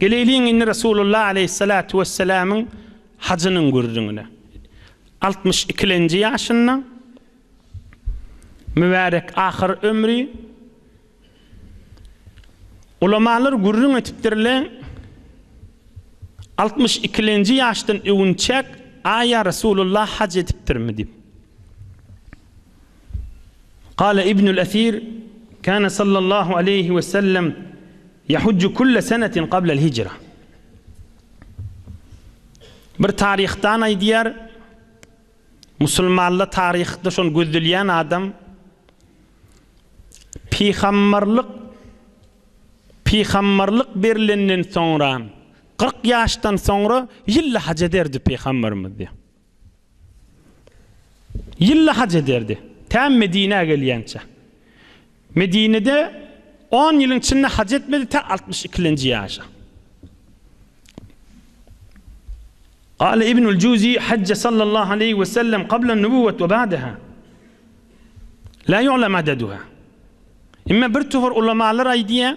Geleyliğin inni Resulullah aleyhissalatu vesselam'ın hacının gürrüğüne. 62. yaşında mübarek ahir ömrü ulamalar gürrüğün etiptirle 62. yaştan övünçek aya Resulullah hac etiptirmedi. قال ابن الأثير كان صلى الله عليه وسلم يحج كل سنة قبل الهجرة. Bir tarihtan aydiyar Müslümanlı tarihte şon gözleyen adam peygamberlik berilenden sonra 40 yaştan sonra yılla hac ederdi peygamberimiz diye. Yılla hac ederdi. Tam Medine'ye gelýänçe. Medine'de 10 yılın içinde hac etmedi ta 62. yaşa. قال ابن الجوزي حج صلى الله عليه وسلم قبل النبوة وبعدها لا يعلم عددها. İmme bir tufur ulamalar aydiye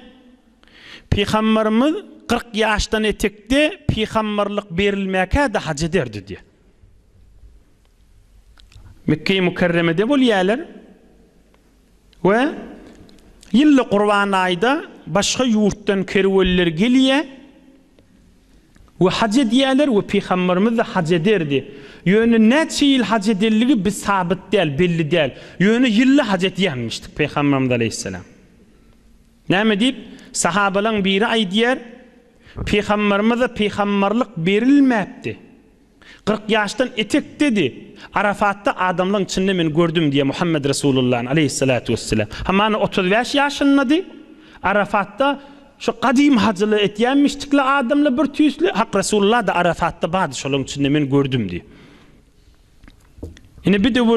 peygamberimiz 40 yaştan etekde peygamberlik berilmeke de hac ederdi diye. Mekke-i Mükerreme'de bolýarlar ve yıllı Kurban ayda başka yurttan kerweller gelýär ve hac edýärler ve peygamberimiz de hac ederdi. Ýöne neçe yıl hac edelligi biz sabit değil, belli değil. Ýöne yıllı hac edýänmişdik peygamberimiz aleyhisselam. Näme diýip sahabalaryň biri aýdýar, peygamberimize peygamberlik berilmepdi. 40 yaştan etek dedi. Arafat'ta adamların içinde men gördüm diye Muhammed Resulullah'ın aleyhissalatu vesselam. Hamana 35 yaşındadı. Arafat'ta şu kadim hacılı etyenmiştikle adamla bir tüysülü. Hak Resulullah da Arafat'ta bazı şolun içinde men gördüm diye. Yine bir de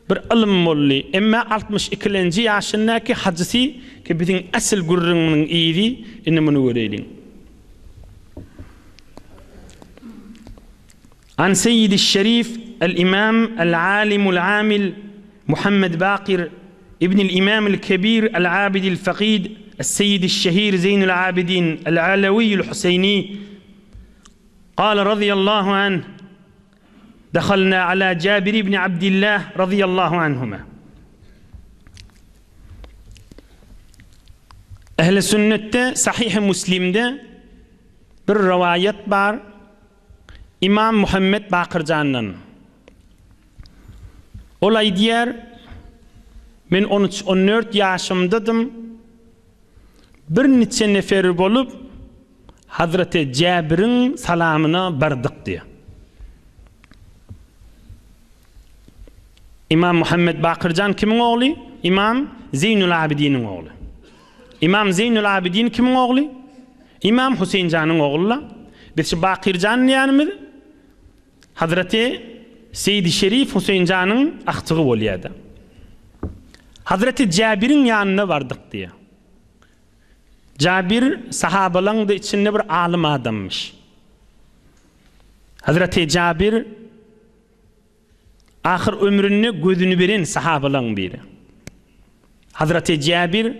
bir ilim molli. Emma 62. yaşındaki hacısı ki bizim asıl gurrunun iyiydi. Yine bunu görelim. عن سيد الشريف الإمام العالم العامل محمد باقر ابن الإمام الكبير العابد الفقيد السيد الشهير زين العابدين العلوي الحسيني قال رضي الله عنه دخلنا على جابر بن عبد الله رضي الله عنهما. أهل السنة صحيح مسلم'de bir rivayet var. İmam Muhammed Bakırcan'dan. Olay diýär, men 13-14 yaşımdadım. Bir neçe nefer bolup Hazreti Cabir'in salamına bardyk diýär. İmam Muhammed Bakırcan kimin oğlu? İmam Zeynül Abidin'in oğlu. İmam Zeynül Abidin kimin oğlu? İmam Hüseyin Can'ın oğlu. Biz Bakırcan ýanymy Hazreti Seyyid-i Şerif Hüseyin Can'ın ahtığı bolýardy. Hazreti Cabir'in yanına vardık diye. Cabir sahabaların da içinde bir alim adammış. Hazreti Cabir ahir ömrünü gözünü veren sahabaların biri. Hazreti Cabir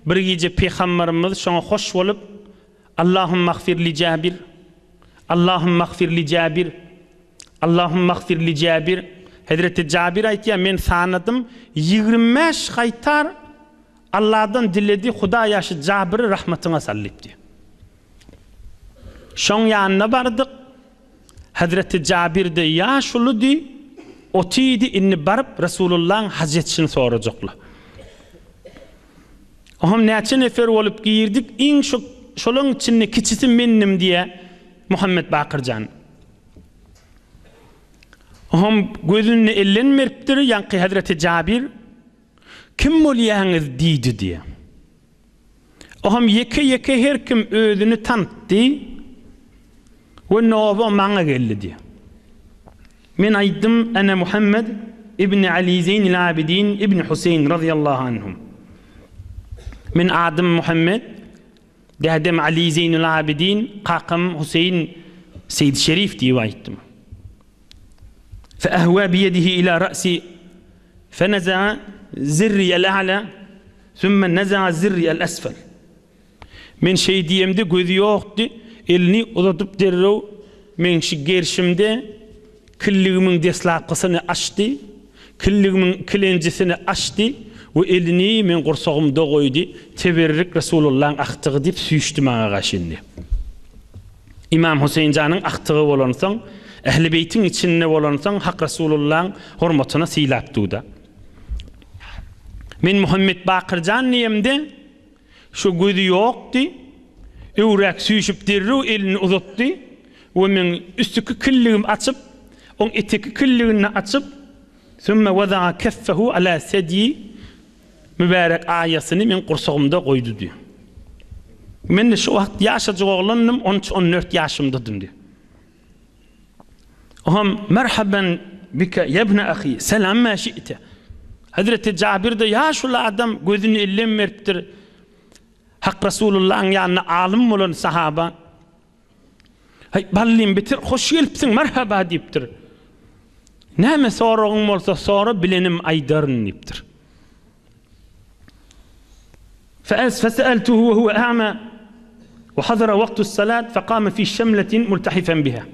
bir gece peygamberimiz şoňa hoş bolup Allahümme gfir li Cabir, Allahümme gfir li Cabir, Allahümme gfir li Cabir. Hazreti Cabir aýtýar, men sanadım 25 qaytar Allah'dan diledi Huda ýaşy Cabir'i rahmatyna sallypdy. Şoň ýanyna bardyk. Hazreti Cabir de ýaşulydy, otiydi inni barıp Resulullah'ın hac etişini sorajaklar. Oham näçe nefer bolup girdik, iň şolun içinde kiçisi mennim diye Muhammed Bakırcan. Oham gözünü ellenmeripdir, yankı Hazreti Cabir kim bolýaňyz diýdi diye. Oham yeke her kim özünü tanıtdy ve nobu maňa geldi diye. Men aýdym, ana Muhammed ibn Ali Zeynil Abidin ibn Huseyn radıyallahu anhum. Men adım Muhammed, dedim Ali Zeynil Abidin, kakam Hüseyin Seyyid Şerif diye aýtdym. فأهوى بيده إلى رأسي فنزع زري الأعلى ثم نزع زري الأسفل. Men şey diyemde gözü yoktu. Elini uzatıp derrew men şu gerşimde killigimin deslapkısını açtı. Killigimin kilencisini açtı. Ve elini men gursagymda koydu. Teberrik Resulullah'ın aktığı dip süýüşdi maňa gaşyndy. İmam Hüseyin Can'ın aktığı bolansaň, Ehli Beyt'in içinde bolansaň, Hak Resulullah'ın hormatyna siýlapdyda. Men Muhammed Bakırcan niyemde şu gözü yoktu. Öwrak süýüşip derrew elini uzatdy we men üstüki killigim açyp, on eteki killigini açyp, sümme wada'a keffahu ala sedi mübarek aýasyny men gursagymda goýdy diýär. Men de şu wagt ýaşajak oglannym 13-14 ýaşymdadyň diýär. Oham merhaban bika ya ibn akhi selam ma şi'te. Hazreti Cabir de ya şu adam gözünü ellem veripdir. Hak Resulullah'ın yanına alim bolan sahaba. Hay ballim bitir hoş gelipsiň merhaba diýipdir. Näme soragyň bolsa sora bilenim aýdaryn diýipdir. فسألته وهو أعمى وحضر وقت الصلاة فقام في شملة ملتحفا بها.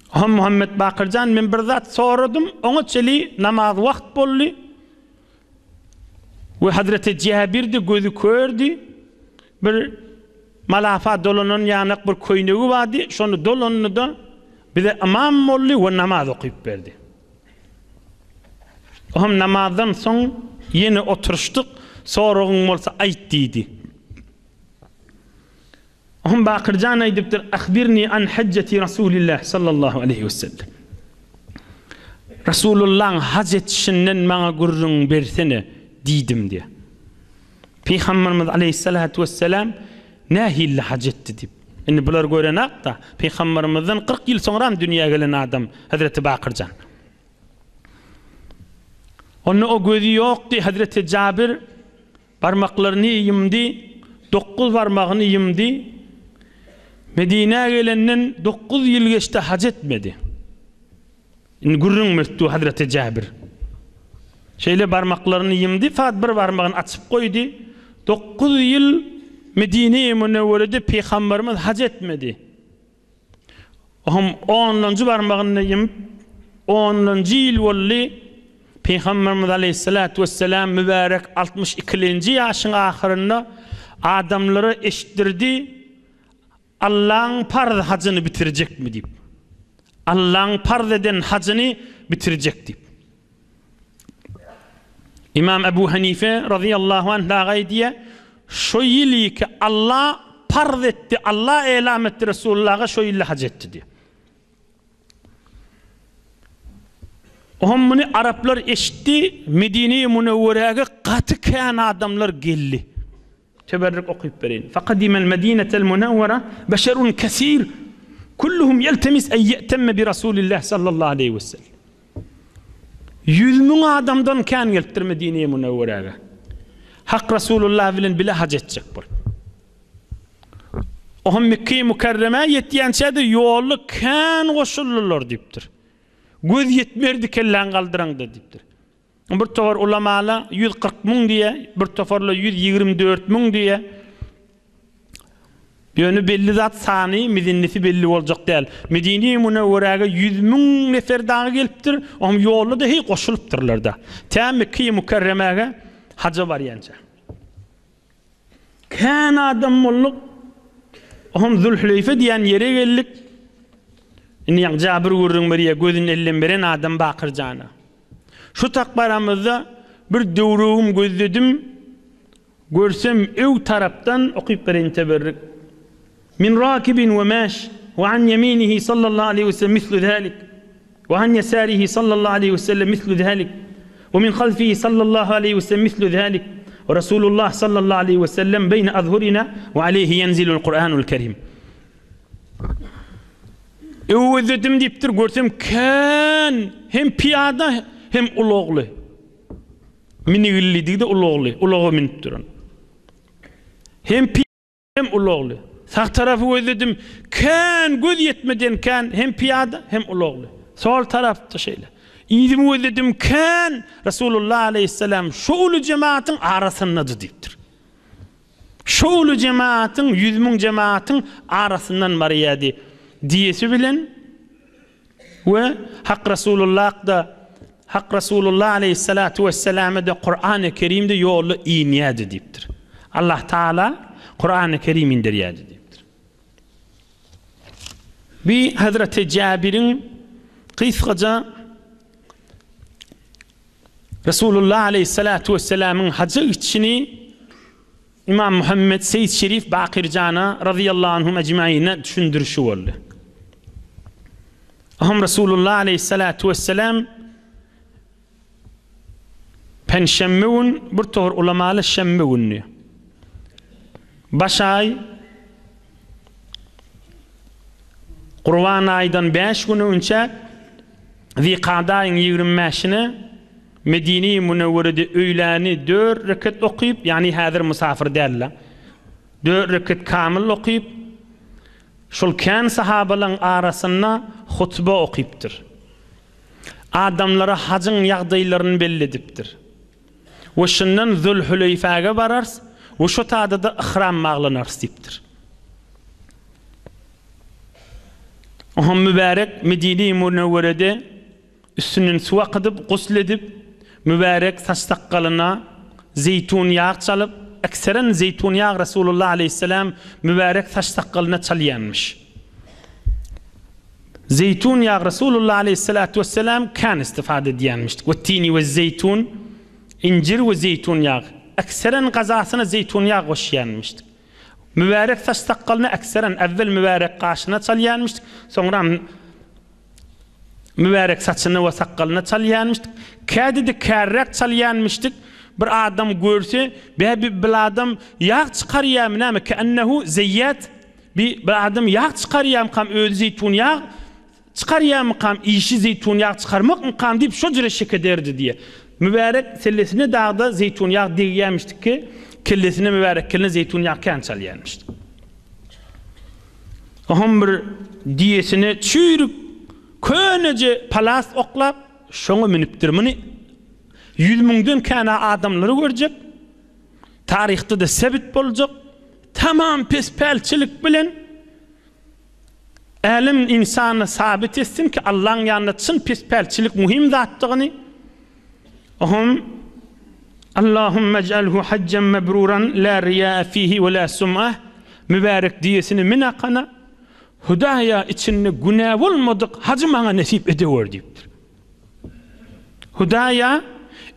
Ham Muhammed Bakırcan men bir zat soradım, oňa çeli namaz wagt boldy. Ve Hazreti Cabir de gözü kördü. Bir malafa dolanan yanak bir köynegi vardı. Şonu dolanını da bize imam boldy ve namaz okuyup berdi. Ham namazdan soň yeni oturuştuk. Soragyň bolsa aýt diýdi. Hum Bakırcan aýdypdyr, "Ahbirni an hajjati Rasulillah sallallahu aleyhi ve sellem." Rasulullah'ın hac etişinden maňa gurrun bersene diýdim diýe. Peygamberimiz aleyhissalatu vesselam nähille hac etdi diýip. Indi bular görenak da Peygamberimizden 40 ýyl soňra dünýäge gelen adam Hazreti Bakırcan. Onu o gözü yoktu. Hazreti Cabir parmaklarını yımdı, 9 parmağını yımdı. Medine'ye gelenden 9 yıl geçti, hac etmedi. Gurrun merttu Hazreti Cabir. Şöyle parmaklarını yımdı, fakat bir parmağını açıp koydu. 9 yıl Medine-i Münevvere'de Peygamberimiz hac etmedi. 10. parmağını yımıp 10. yıl oldu. Peygamberimiz aleyhissalatu vesselam mübarek 62. yaşın ahirinde adamları eşittirdi. Allah'ın farz hacını bitirecek mi deyip. Allah'ın farz eden hacını bitirecek deyip. İmam Ebu Hanife radıyallahu anh da diye şu yılı ki Allah farz etti, Allah elam etti Resulullah'a şu yılı hac etti diye. Onu Araplar eşitti, Medine-i Münevvere'ye katı kayan adamlar geldi. Teberrik okuyup verin. Fakadimel Medinetel Münevvere beşerun kesir. Kulluhum yeltemis en ye'temme bi Resulillah sallallahu aleyhi ve sellem. 100.000 adamdan kan gelipdir Medine-i Münevvere'ye. Hak Resulullah bilen bile hac edecek bol. Ohum Mekke-i Mükerreme yetdiýänçe yolu kan goşulurlar diýipdir. Göz yetmerdi kellen kaldıran da diptir. Bir tofar ulamala 140.000 diye, bir tofarla 124.000 diye. Yönü belli zat sani, mizinnesi belli olacak değil. Medine-i Münevvere'ye 100.000 nefer daha geliptir. Ama yolu da hiç koşuluptırlar da. Tam Mekke-i Mükerreme'ye hacı var yanca. Kan adam olduk. Ohum Zülhüleyfe diyen yere geldik. İni Cabir gurrun beriye gözün ellen beren adam Bakırcan'a. Şu takbaramızda bir döwrüğüm gözledim. Görsem ev taraftan okuyup beren teberrik. Min rakibin ve maş ve an yeminihi sallallahu aleyhi ve sellem mislu zalik. Ve an yesarihi sallallahu aleyhi ve sellem mislu zalik. Ve min halfihi sallallahu aleyhi ve sellem mislu zalik. Ve Resulullah sallallahu aleyhi ve sellem beyne azhurina ve aleyhi yenzilul Kur'anul Kerim. Özledim deyiptir, görsem kan hem piyada hem uloglu. Minigilli deydi uloglu, ulogu minip duran. Hem piyada hem uloglu. Sağ tarafı özledim, kan göz yetmeden kan hem piyada hem uloglu. Sol tarafta şeyle. İyidimi özledim, kan Resulullah aleyhisselam şu ulu cemaatin arasındadı deyiptir. şoğlu cemaatin, 100.000 cemaatin arasından bariyadi diyesi bilen ve Hak Resulullah aleyhissalatu vesselam'a da Kur'an-ı Kerim'de yolu iniyadi deyiptir. Allah Teala Kur'an-ı Kerim indiriyadi deyiptir. Bir Hazreti Cabir'in kıyskaca Resulullah aleyhissalatu vesselam'ın hacı içini İmam Muhammed Seyyid Şerif Bakircan'a radıyallahu anhum ecmaîne düşündürüşü oldu. Aham Resulullah aleyhissalatu vesselam penşemmevun bir toğur ulamalı şemmevunni. Başay Kurban aydan 5 günü önce Zikada'nın 25'ine Medine-i Münevvere'de öğleni 4 rekat okuyup, yani hazır misafir derler, 4 rekat kamil okuyup, şol kan sahabaların arasında hutba okuyuptur. Adamlara hacın yağdaylarını belli ediptir. Ve şundan Zülhüleyfe'ye barars, ve şu taada da ihram mağlanars deyiptir. O mübarek Medine-i Münevvere'de üstünün su akıdıp, gusledip, mübarek saç sakalına zeytun yağı çalıp, ekseren zeytun yağı Resulullah aleyhisselam mübarek saç sakalına çalıyanmış. Zeytun yağı Resulullah aleyhissalatu vesselam kan istifade ediyenmiştik. Ve tini ve zeytun, incir ve zeytun yağı. Ekseren gazasına zeytun yağı koşuyanmıştık. Mübarek saç sakalına ekseren evvel mübarek kaşına çalıyanmıştık. Sonra mübarek saçını ve sakalına çalıyanmıştık. Kâdidi kârrek çalıyanmıştık. Bir adam görse, bir adam yağ çıkarıyam nâme ki ennehu zeyyat. Bir adam yağ çıkarıyam kam öyle zeytun yağı çıkarıyam mı kam işi zeytun yağı çıkarmak mı kam deyip şu cüre şek ederdi diye. Mübarek sellesine dağda zeytun yağı diyemiştik ki kellesine mübarek kelline zeytun yağı kan çalıyanmıştık. Aham bir diyesine çürük könece palas oklap şonu miniptir. Bunu 100.000'den kana adamları görecek. Tarihte de sebit olacak. Tamam pespelçilik bilen elim insanı sabit etsin ki Allah'ın yanında çın pespelçilik muhim zattığını. Aham Allahümme ec'alhu haccen mebruran la riya fihi ve la sum'ah. Mübarek diyesini minakana hudaya içinde günah olmadık hacı bana nasip ediyor deyiptir. Hudaya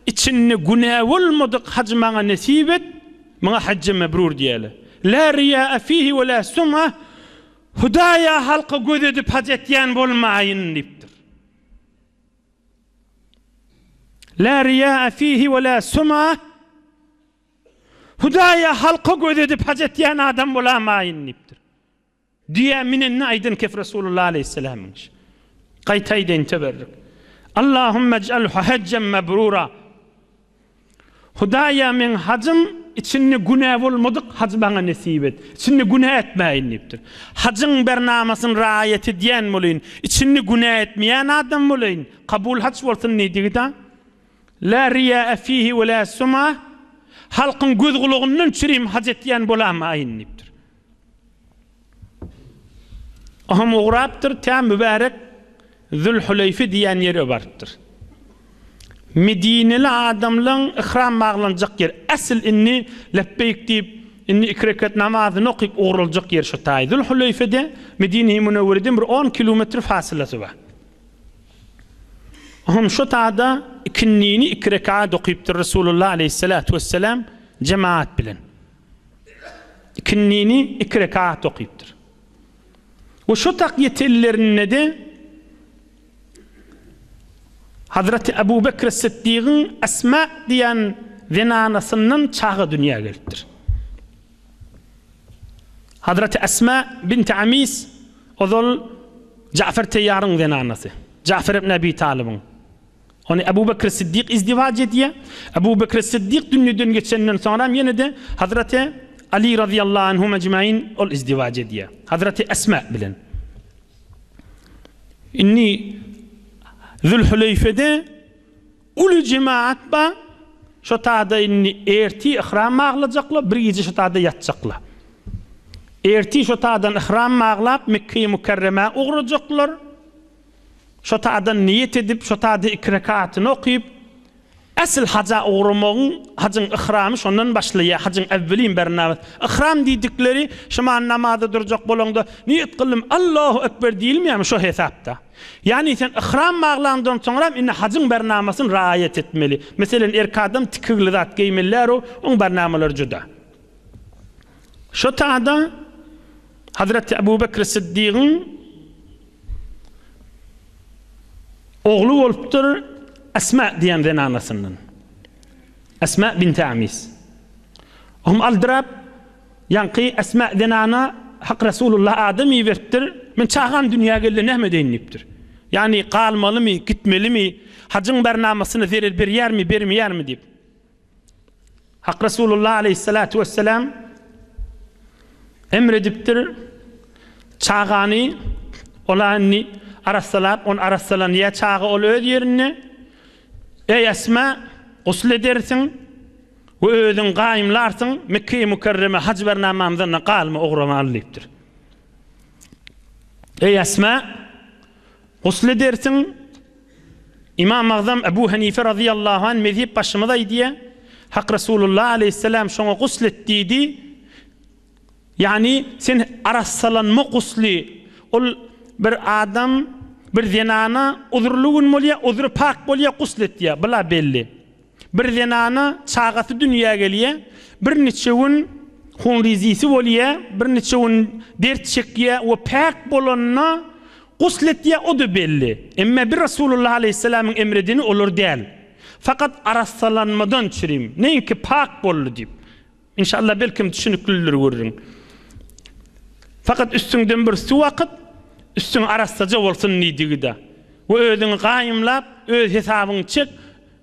içinde günah olmadık hacı bana nasip et, bana haccı mebrur diyelim. La riya fihi ve la sum'ah. Hudaya halka göz edip hac etyen bolmayın deyiptir. La riya fihi ve la sum'ah. Hudaya halka göz edip hac etyen adam bolamayın deyiptir. Diye minenne aydın kef Resulullah aleyhisselam'ın. Qaytayden teberrük. Allahümme ec'alhu haccen mebrura. Hudaya min hacım içinde günah olmadık hac bana nasip et. İçinde günah etmeyin deyiptir. Hacın bernamasın riayeti diyen molayın. İçinde günah etmeyen adam molayın. Kabul hac olsun neydi da? La riya fihi ve la sum'ah. Halkın göz kuluğundan çürüyüm hac etmeyen bolamayın deyiptir. Aham uğraptır tam mübarek Zülhüleyfe diyen yeri vardır. Medineli adamların ihram mağlanacak yer. Asıl inni lebbeyk deyip inni 2 rekat namazını okuyup uğrulacak yer şu tay. Zülhüleyfe'de Medine-i Münevvere'den bir 10 kilometre fasilesi var. Aham şu tayda ikindini 2 rekat okuyuptur Resulullah aleyhissalatu vesselam cemaat bilen. İkindini 2 rekat okuyuptur. Ve şu takyetellerine de Hazreti Ebu Bekir Sıddık'ın Esma diyen zenanasının çağı dünya geliptir. Hazreti Esma binti Amis o zol Cafer Teyyar'ın zenanası. Cafer ibn Abi Talib'in. Onu Ebu Bekir Sıddık izdivac ediyor. Ebu Bekir Sıddık dünyadan geçenden sonra yine de Hazreti Ali radıyallahu anhum ecmaîn ol izdivac ediyor. Hazreti Esma bilen. İnni Zülhüleyfe'de ulu cemaat ba şo taada inni erti ihram mağlajakla, bir gece şo taada yatjakla. Erti şo taadan ihram mağlap Mekke-i Mukerreme uğrajaklar. Şo taadan niyet edip şo taada 2 rekatını okuyup asıl haca uğramağın hacın ihramı şondan başlaya, hacın evvelin bernamet. İhram didikleri şoma namazda duracak bolanda niyet kılım Allahu Ekber deyilmeyem şo hesapta. Yani sen ihram mağlandan sonra inne hacın bernamasını riayet etmeli. Mesela erkadam tikigli zat giymeler o bernamalar juda. Şo taada Hazreti Ebu Bekir Siddiq'ın oğlu bolupdur Esma diyen zenanasının. Esma binti Amis. Aldırab yankı Esma zenana hak Resulullah Adem'i verttir. Men çağan dünya geldi nehme deyiniptir. Yani kalmalı mı, gitmeli mi, hacın bernamasını verir bir yer mi, vermeyer mi deyip. Hak Resulullah aleyhissalatu vesselam emrediptir. Çağani olanı arassalap, on arassalan ya çağı ol öz yerine ey Esma gusl edersin ve özün qaimlarsın Mekke-i Mukerreme hac bernamamdan qalma uğrama alyptır. Ey Esma gusl edersin. İmam Azam Ebu Hanife radıyallahu anh mezhep başımıdaydı. Hak Resulullah aleyhisselam şona gusl ettiydi. Yani sen arassalanma gusli ol bir adam bir zenana uzurluğun molya uzur pak bolya guslet ya bula belli. Bir zenana çağatı dünya geliye bir neçewun hun rizisi bolya bir neçewun dert çekiye o pak bolonna guslet ya o da belli. Emme bir Resulullah aleyhisselamın emredini olur değil. Fakat arassalanmadan çürüm. Neyinki pak bollu deyip. İnşallah belki düşünüklüler görürün. Fakat üstünden bir su vakit üstün arassaca olsun nidigi da. Ve özün qaimlap, öz hesabın çık,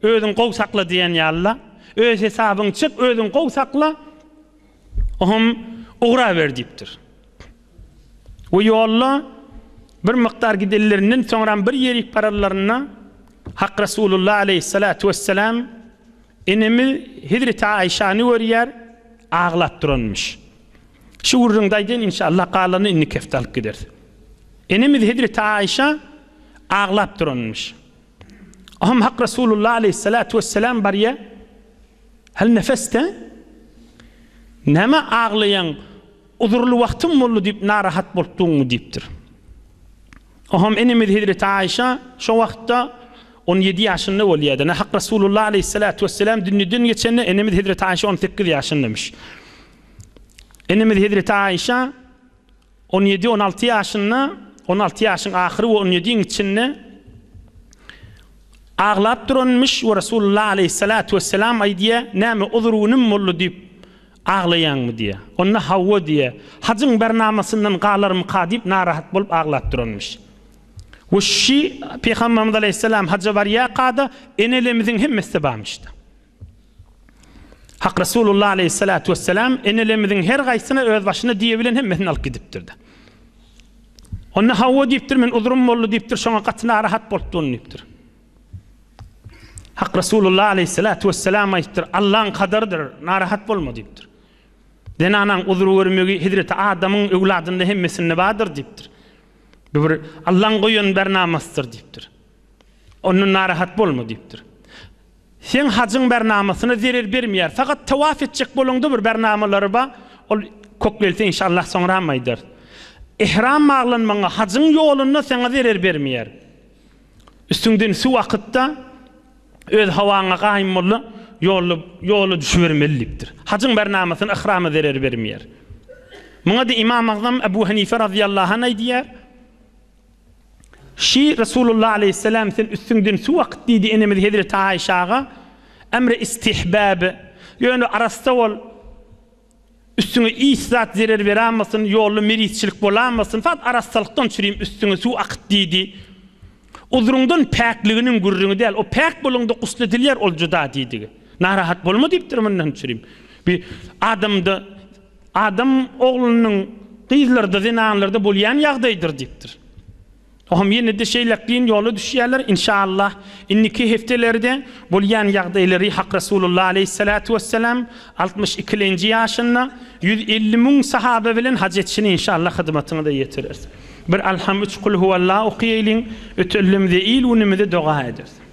özün qow sakla diyen yalla. Öz hesabın çık, özün qow sakla. Ohum uğra ver deyiptir. Ve yolla bir miqdar gidellerinin sonra bir yerik paralarına Hak Resulullah aleyhissalatu vesselam enemi Hidreti Ayşa'nı görüyer, ağlat duranmış. Şu urrundayden inşallah qalanı inni keftalık gider. Enemiz Hidreti Ayşa ağlap duranmış. Aham Hak Resulullah aleyhissalatu vesselam bariye hal nefeste nema ağlayan uzurlu vaktim mollu deyip narahat boltuğunu deyiptir. Aham enemiz Hidreti Ayşa şu vakta 17 yaşında oluydu. Hak Resulullah aleyhissalatu vesselam dünyeden geçenle enemiz Hidreti Ayşa 18 yaşındamış. Enemiz Hidreti Ayşa 17-16 yaşında 16 yaşın ahırı ve 17'nin içinde ağlap duranmış ve Resulullah aleyhissalatu vesselam ay diye nemi uzurunum mollu deyip ağlayan mı diye. Onunla Havva diye. Hacın bernamasından qağlarım qadip narahat bolup ağlap duranmış. Ve şi Peygamberimiz aleyhisselam hacca var ya qada enelemizin hemmesi bağmıştı. Hak Resulullah aleyhissalatu vesselam enelemizin her gaysına öz başına diyebilen hemmesini alıp gidiptirdi. Onna Havva deyiptir, men uzurum mollu deyiptir, şoňa gaty narahat bolupdyň deyiptir. Hak Resulullah aleyhissalatu vesselam aýtdyr, Allah'ın kadarıdır, narahat bolma deyiptir. Denanan uzur görmegi Hidreti Adam'ın öwladynda hemmesinde bardyr deyiptir. Bir Allah'ın goýan bernamasdyr deyiptir. Onun narahat bolma deyiptir. Sen hacın bernamasyny zerer bermeýär, fakat tawaf etjek bolanda bir bernamalary ba, ol koklelte inşallah soňra maýdyr. İhram mağlanmağa hacın yolunda sana zerer bermeýär. Üstünden su vakıtta öz havaňa gaýmyly yolu düşürmelipdir. Hacın bernamasyny ihrama zerer bermeýär. Muňa da İmam Azam Ebu Hanife radıyallahu anh diýär. Şi Resulullah aleyhisselam sen üstünden su vakit diýdi enemiz Hidreti Ayşaga emre istihbab. Yani arasta ol üstüne istat zerer veramasyň, ýolly merisçilik bolamasyň, faqat arastalıkdan çürüýüm üstüne su akıt diýdi. Uzurundan pakliginiň gürrüňi däl, o pak bolanda gusl edilýär ol juda diýdi. Narahat bolma diýipdir mundan çürüýüm. Bir Adam oğlunyň gyzlarda, zinanlarda bolýan ýagdaýdyr diýipdir. Ohum yine de şeylekliğin yolu düşýärler inşallah. Inniki heftelerde bolýan ýagdaýlary Hak Rasulullah aleyhissalatu vesselam 62-nji ýaşynda 150 000 sahabe bilen hac etşini inşallah hyzmatyna da ýetirer. Bir alham 3 kul huvallahu okyýalyň, ötüllümde il unumda doga eder.